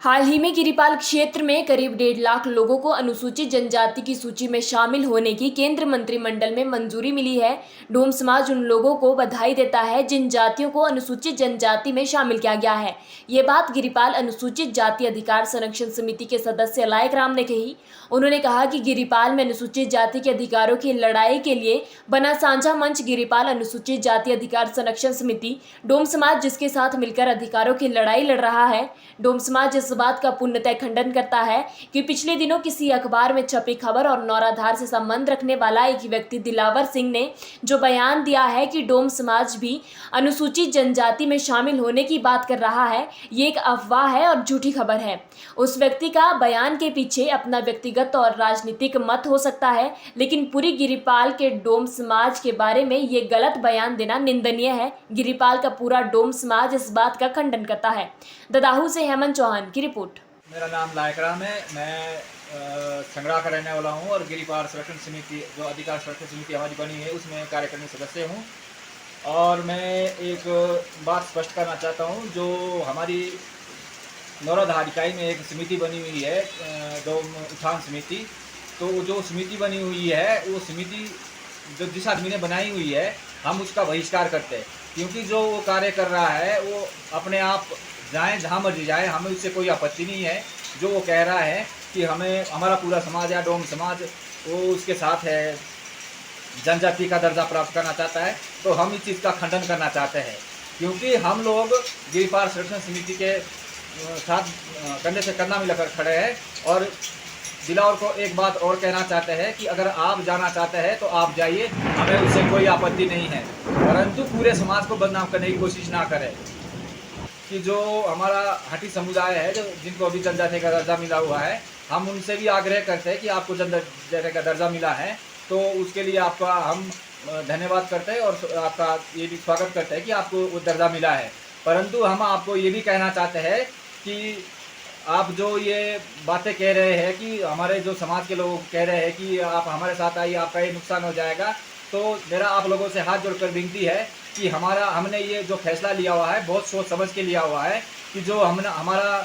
हाल ही में गिरिपाल क्षेत्र में करीब 1.5 लाख लोगों को अनुसूचित जनजाति की सूची में शामिल होने की केंद्र मंत्रिमंडल में मंजूरी मिली है। डोम समाज उन लोगों को बधाई देता है जिन जातियों को अनुसूचित जनजाति में शामिल किया गया है। ये बात गिरिपाल अनुसूचित जाति अधिकार संरक्षण समिति के सदस्य लायक राम ने कही। उन्होंने कहा कि गिरिपाल में अनुसूचित जाति के अधिकारों की लड़ाई के लिए बना साझा मंच गिरिपाल अनुसूचित जाति अधिकार संरक्षण समिति डोम समाज जिसके साथ मिलकर अधिकारों की लड़ाई लड़ रहा है। डोम समाज इस बात का पूर्णतः खंडन करता है कि पिछले दिनों किसी अखबार में छपी खबर और नौराधार से संबंध रखने वाला एक व्यक्ति दिलावर सिंह ने जो बयान दिया है कि डोम समाज भी अनुसूचित जनजाति में शामिल होने की बात कर रहा है, ये एक अफवाह है और झूठी खबर है। उस व्यक्ति का बयान के पीछे अपना व्यक्तिगत और राजनीतिक मत हो सकता है, लेकिन पूरी गिरिपाल के डोम समाज के बारे में ये गलत बयान देना निंदनीय है। गिरिपाल का पूरा डोम समाज इस बात का खंडन करता है। ददाहू से हेमंत चौहान की रिपोर्ट। मेरा नाम लायक राम है। मैं संगड़ा का रहने वाला हूँ और गिरिपाल संरक्षण समिति जो अधिकार संरक्षण समिति हमारी बनी है उसमें कार्यकारिणी सदस्य हूँ। और मैं एक बात स्पष्ट करना चाहता हूँ, जो हमारी नौराधार इकाई में एक समिति बनी हुई है डोम उत्थान समिति। तो जो समिति बनी हुई है वो समिति जो जिस आदमी ने बनाई हुई है हम उसका बहिष्कार करते हैं, क्योंकि जो वो कार्य कर रहा है वो अपने आप जाए जहाँ मर्जी जाए, हमें उससे कोई आपत्ति नहीं है। जो वो कह रहा है कि हमें हमारा पूरा समाज या डोम समाज वो उसके साथ है, जनजाति का दर्जा प्राप्त करना चाहता है, तो हम इस चीज़ का खंडन करना चाहते हैं। क्योंकि हम लोग गिरिपाल संरक्षण समिति के साथ कंधे से कंधा मिलाकर खड़े हैं। और दिलावर को एक बात और कहना चाहते हैं कि अगर आप जाना चाहते हैं तो आप जाइए, हमें उससे कोई आपत्ति नहीं है, परंतु पूरे समाज को बदनाम करने की कोशिश ना करें। कि जो हमारा हाटी समुदाय है जो जिनको अभी जनजाति का दर्जा मिला हुआ है, हम उनसे भी आग्रह करते हैं कि आपको जनजाति का दर्जा मिला है तो उसके लिए आपका हम धन्यवाद करते हैं और आपका ये भी स्वागत करते हैं कि आपको वो दर्जा मिला है। परंतु हम आपको ये भी कहना चाहते हैं कि आप जो ये बातें कह रहे हैं कि हमारे जो समाज के लोग कह रहे हैं कि आप हमारे साथ आइए, आपका ये नुकसान हो जाएगा, तो मेरा आप लोगों से हाथ जोड़कर विनती है कि हमने ये जो फैसला लिया हुआ है बहुत सोच समझ के लिया हुआ है कि जो हमारा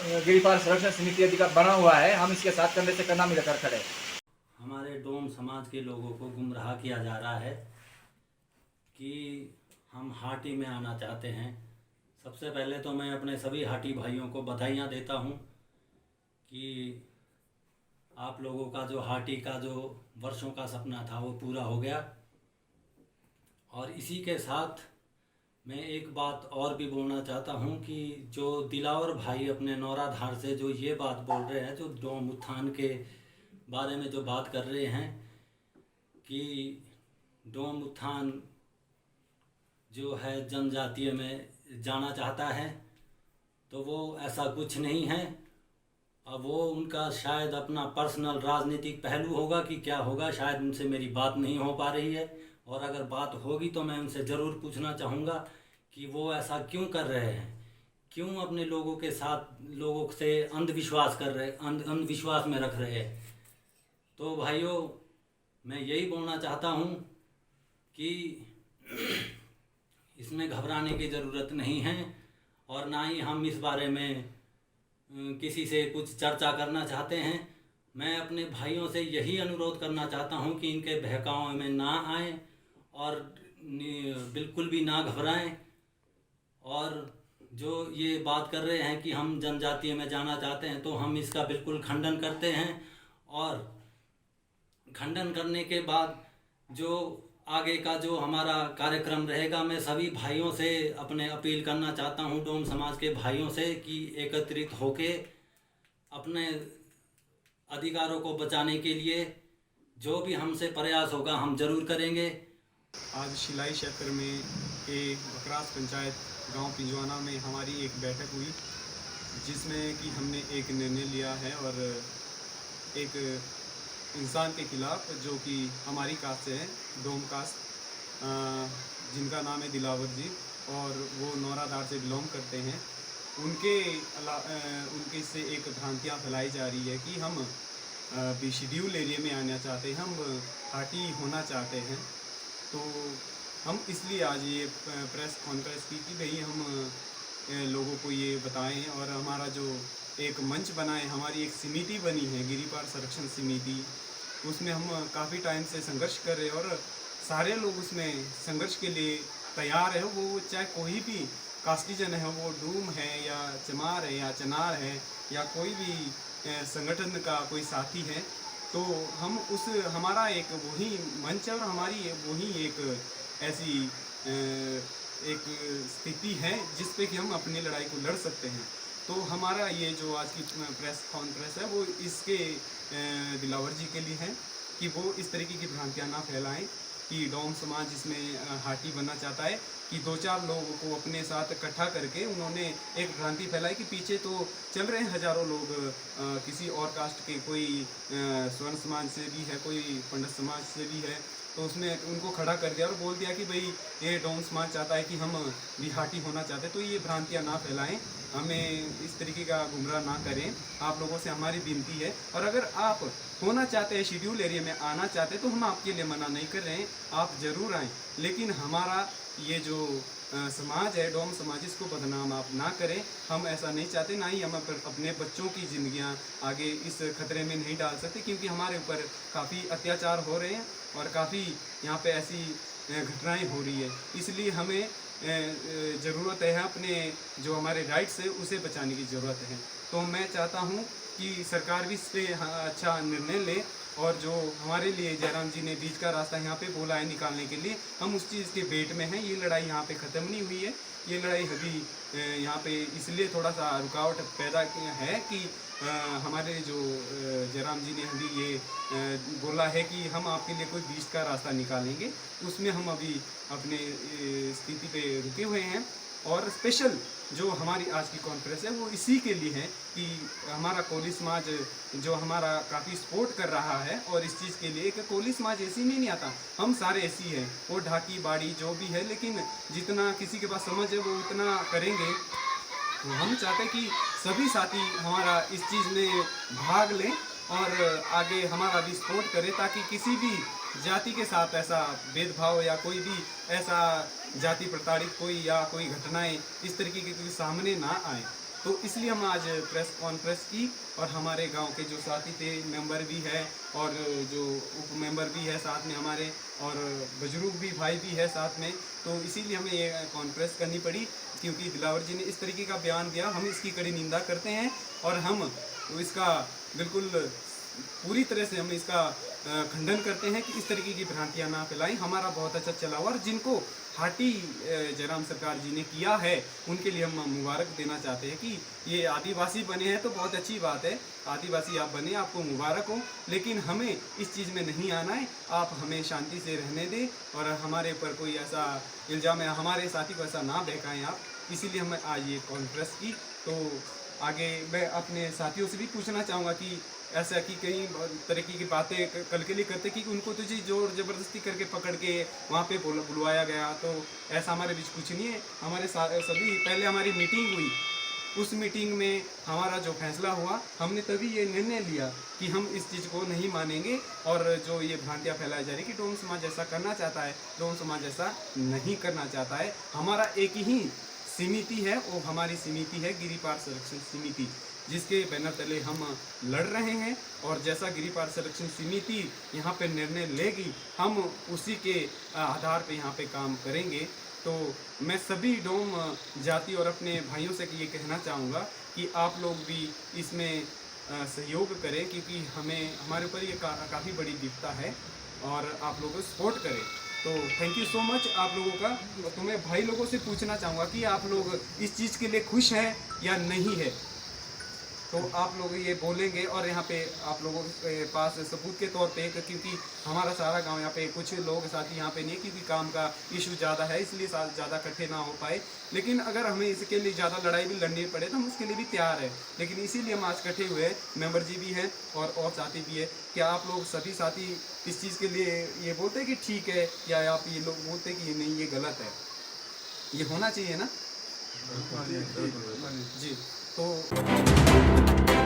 गिरिपाल संरक्षण समिति अधिकार बना हुआ है, हम इसके साथ कंधे से कंधा मिलाकर खड़े। हमारे डोम समाज के लोगों को गुमराह किया जा रहा है कि हम हाटी में आना चाहते हैं। सबसे पहले तो मैं अपने सभी हाटी भाइयों को बधाइयाँ देता हूँ कि आप लोगों का जो हाटी का जो वर्षों का सपना था वो पूरा हो गया। और इसी के साथ मैं एक बात और भी बोलना चाहता हूँ कि जो दिलावर भाई अपने नौराधार से जो ये बात बोल रहे हैं, जो डोम उत्थान के बारे में जो बात कर रहे हैं कि डोम उत्थान जो है जनजातीय में जाना चाहता है, तो वो ऐसा कुछ नहीं है। अब वो उनका शायद अपना पर्सनल राजनीतिक पहलू होगा कि क्या होगा, शायद उनसे मेरी बात नहीं हो पा रही है। और अगर बात होगी तो मैं उनसे ज़रूर पूछना चाहूँगा कि वो ऐसा क्यों कर रहे हैं, क्यों अपने लोगों के साथ लोगों से अंधविश्वास कर रहे, अंधविश्वास में रख रहे हैं। तो भाइयों, मैं यही बोलना चाहता हूँ कि इसमें घबराने की ज़रूरत नहीं है और ना ही हम इस बारे में किसी से कुछ चर्चा करना चाहते हैं। मैं अपने भाइयों से यही अनुरोध करना चाहता हूं कि इनके बहकाव में ना आएं और बिल्कुल भी ना घबराएं। और जो ये बात कर रहे हैं कि हम जनजातीय में जाना चाहते हैं, तो हम इसका बिल्कुल खंडन करते हैं। और खंडन करने के बाद जो आगे का जो हमारा कार्यक्रम रहेगा, मैं सभी भाइयों से अपने अपील करना चाहता हूं, डोम समाज के भाइयों से, कि एकत्रित होके अपने अधिकारों को बचाने के लिए जो भी हमसे प्रयास होगा हम जरूर करेंगे। आज शिलाई क्षेत्र में एक बकरास पंचायत गांव पिंजवाना में हमारी एक बैठक हुई, जिसमें कि हमने एक निर्णय लिया है और एक इंसान के खिलाफ जो कि हमारी कास्ट से है, डोम कास्ट, जिनका नाम है दिलावर जी और वो नौराधार से बिलोंग करते हैं, उनके से एक भ्रांतियाँ फैलाई जा रही है कि हम भी शेड्यूल एरिया में आना चाहते हैं, हम हाटी होना चाहते हैं। तो हम इसलिए आज ये प्रेस कॉन्फ्रेंस की कि भाई हम लोगों को ये बताएं और हमारा जो एक मंच बनाए, हमारी एक समिति बनी है गिरिपार संरक्षण समिति, उसमें हम काफ़ी टाइम से संघर्ष कर रहे हैं और सारे लोग उसमें संघर्ष के लिए तैयार है। वो चाहे कोई भी कास्टिजन है, वो डूम है या चमार है या चनार है या कोई भी संगठन का कोई साथी है, तो हम उस हमारा एक वही मंच है और हमारी वही एक ऐसी एक स्थिति है जिस पे कि हम अपनी लड़ाई को लड़ सकते हैं। तो हमारा ये जो आज की प्रेस कॉन्फ्रेंस है वो इसके दिलावर जी के लिए है कि वो इस तरीके की भ्रांतियाँ ना फैलाएं कि डोम समाज इसमें हाटी बनना चाहता है, कि 2-4 लोगों को अपने साथ इकट्ठा करके उन्होंने एक भ्रांति फैलाई कि पीछे तो चल रहे हैं हजारों लोग किसी और कास्ट के, कोई स्वर्ण समाज से भी है, कोई पंडित समाज से भी है, तो उसने उनको खड़ा कर दिया और बोल दिया कि भाई ये डोम समाज चाहता है कि हम भी हाटी होना चाहते हैं। तो ये भ्रांतियाँ ना फैलाएं, हमें इस तरीके का गुमराह ना करें, आप लोगों से हमारी विनती है। और अगर आप होना चाहते हैं, शेड्यूल एरिया में आना चाहते हैं, तो हम आपके लिए मना नहीं कर रहे हैं, आप ज़रूर आएँ। लेकिन हमारा ये जो समाज है डोम समाज, इसको बदनाम आप ना करें, हम ऐसा नहीं चाहते, ना ही हम अपने बच्चों की ज़िंदगियां आगे इस खतरे में नहीं डाल सकते, क्योंकि हमारे ऊपर काफ़ी अत्याचार हो रहे हैं और काफ़ी यहाँ पे ऐसी घटनाएं हो रही है। इसलिए हमें ज़रूरत है अपने जो हमारे राइट्स है उसे बचाने की ज़रूरत है। तो मैं चाहता हूँ कि सरकार भी इस पर अच्छा निर्णय ले, और जो हमारे लिए जयराम जी ने बीच का रास्ता यहाँ पे बोला है निकालने के लिए, हम उस चीज़ के वेट में हैं। ये लड़ाई यहाँ पे ख़त्म नहीं हुई है, ये लड़ाई अभी यहाँ पे इसलिए थोड़ा सा रुकावट पैदा है कि हमारे जो जयराम जी ने अभी ये बोला है कि हम आपके लिए कोई बीच का रास्ता निकालेंगे, उसमें हम अभी अपने स्थिति पे रुके हुए हैं। और स्पेशल जो हमारी आज की कॉन्फ्रेंस है वो इसी के लिए है कि हमारा कोली समाज जो हमारा काफ़ी सपोर्ट कर रहा है, और इस चीज़ के लिए कि कोली समाज ऐसी में नहीं आता, हम सारे ऐसी हैं, वो ढाकी बाड़ी जो भी है, लेकिन जितना किसी के पास समझ है वो उतना करेंगे। तो हम चाहते हैं कि सभी साथी हमारा इस चीज़ में भाग लें और आगे हमारा भी सपोर्ट करें, ताकि किसी भी जाति के साथ ऐसा भेदभाव या कोई भी ऐसा जाति प्रताड़ित कोई या कोई घटनाएं इस तरीके की कोई सामने ना आए। तो इसलिए हम आज प्रेस कॉन्फ्रेंस की, और हमारे गांव के जो साथी थे, मेंबर भी है और जो उप मेंबर भी है साथ में हमारे, और बुजुर्ग भी भाई भी है साथ में, तो इसीलिए हमें ये कॉन्फ्रेंस करनी पड़ी, क्योंकि दिलावर जी ने इस तरीके का बयान दिया। हम इसकी कड़ी निंदा करते हैं और हम इसका बिल्कुल पूरी तरह से हम इसका खंडन करते हैं कि इस तरीके की भ्रांतियां ना फैलाएं। हमारा बहुत अच्छा चला हुआ, और जिनको हाटी जयराम सरकार जी ने किया है उनके लिए हम मुबारक देना चाहते हैं कि ये आदिवासी बने हैं तो बहुत अच्छी बात है, आदिवासी आप बने, आपको मुबारक हो, लेकिन हमें इस चीज़ में नहीं आना है। आप हमें शांति से रहने दें और हमारे ऊपर कोई ऐसा इल्ज़ाम है, हमारे साथी को ऐसा ना बहकाएं आप। इसीलिए हम आज ये कॉन्फ्रेंस की। तो आगे मैं अपने साथियों से भी पूछना चाहूँगा कि ऐसा कि कई तरीके की बातें कल के लिए करते कि उनको तुझे जोर ज़बरदस्ती करके पकड़ के वहाँ पे बुलवाया गया, तो ऐसा हमारे बीच कुछ नहीं है। हमारे सभी पहले हमारी मीटिंग हुई, उस मीटिंग में हमारा जो फैसला हुआ, हमने तभी ये निर्णय लिया कि हम इस चीज़ को नहीं मानेंगे, और जो ये भ्रांतियाँ फैलाई जा रही कि डोम समाज ऐसा करना चाहता है, डोम समाज ऐसा नहीं करना चाहता है। हमारा एक ही समिति है, वो हमारी समिति है गिरिपार संरक्षण समिति, जिसके बैनर तले हम लड़ रहे हैं। और जैसा गिरिपार संरक्षण समिति यहाँ पे निर्णय लेगी, हम उसी के आधार पे यहाँ पे काम करेंगे। तो मैं सभी डोम जाति और अपने भाइयों से ये कहना चाहूँगा कि आप लोग भी इसमें सहयोग करें, क्योंकि हमारे ऊपर ये काफ़ी बड़ी विपदा है, और आप लोगों को सपोर्ट करें। तो थैंक यू सो मच आप लोगों का। तो मैं भाई लोगों से पूछना चाहूँगा कि आप लोग इस चीज़ के लिए खुश हैं या नहीं है, तो आप लोग ये बोलेंगे। और यहाँ पे आप लोगों के पास सबूत के तौर पे, क्योंकि हमारा सारा गांव यहाँ पे कुछ लोग साथी यहाँ पे नहीं है, क्योंकि काम का इशू ज़्यादा है, इसलिए ज़्यादा इकट्ठे ना हो पाए। लेकिन अगर हमें इसके लिए ज़्यादा लड़ाई भी लड़नी पड़े तो हम उसके लिए भी तैयार है। लेकिन इसीलिए हम आज इकट्ठे हुए हैं, मेंबर जी भी हैं और साथी भी है। क्या आप लोग सभी साथी इस चीज़ के लिए ये बोलते हैं कि ठीक है, या आप ये लोग बोलते हैं कि नहीं ये गलत है? ये होना चाहिए ना जी। तो